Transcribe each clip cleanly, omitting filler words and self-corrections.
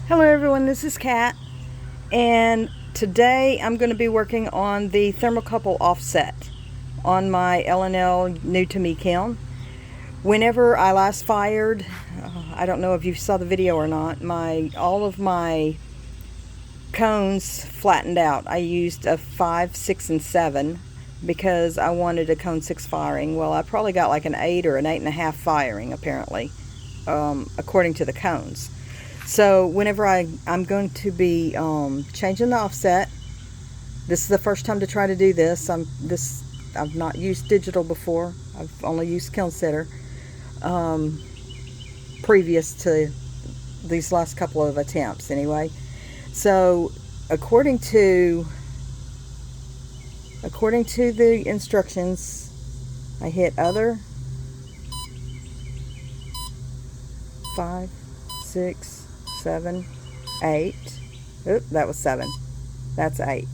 Hello everyone, this is Kat, and today I'm going to be working on the thermocouple offset on my L&L new to me kiln. Whenever I last fired, I don't know if you saw the video or not, all of my cones flattened out. I used a 5, 6, and 7 because I wanted a cone 6 firing. Well, I probably got like an 8 or an 8.5 firing apparently, according to the cones. So whenever I'm going to be changing the offset, this is the first time to try to do this. I've not used digital before. I've only used kiln setter previous to these last couple of attempts anyway. So according to the instructions, I hit other 5, 6, 7, 8. Oop, that was 7. That's 8.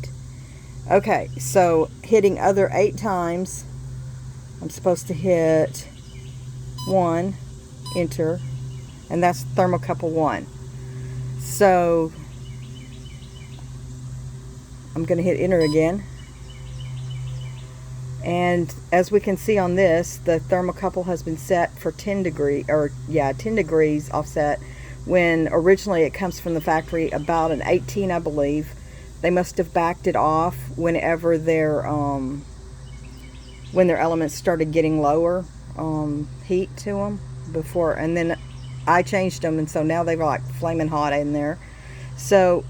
Okay, so hitting other 8 times, I'm supposed to hit 1, enter, and that's thermocouple 1. So I'm going to hit enter again. And as we can see on this, the thermocouple has been set for 10 degrees offset, when originally it comes from the factory about an 18, I believe. They must have backed it off whenever when their elements started getting lower heat to them before, and then I changed them, and so now they were like flaming hot in there. So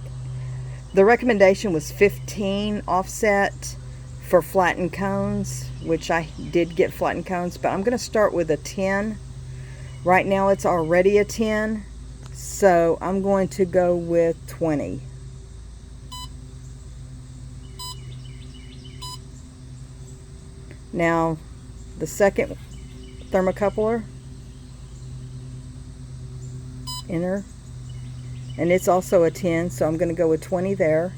the recommendation was 15 offset for flattened cones, which I did get flattened cones, but I'm going to start with a 10. Right now it's already a 10, so I'm going to go with 20. Now the second thermocoupler, enter, and it's also a 10, so I'm going to go with 20 there.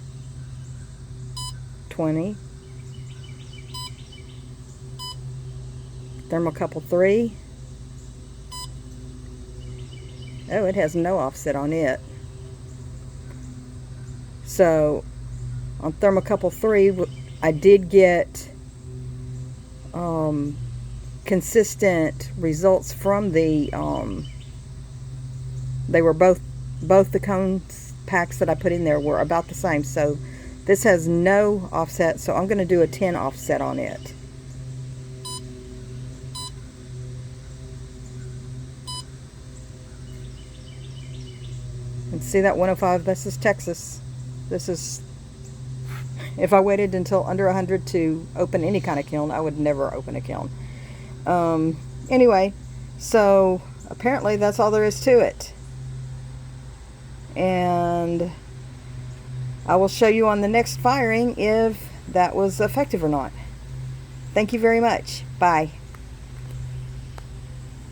20. Thermocouple 3. Oh, it has no offset on it. So on thermocouple 3, I did get consistent results from the they were both the cone packs that I put in there were about the same. So this has no offset, so I'm going to do a 10 offset on it. And see that 105, this is Texas. This is, if I waited until under 100 to open any kind of kiln, I would never open a kiln. Anyway, so apparently that's all there is to it. And I will show you on the next firing if that was effective or not. Thank you very much. Bye.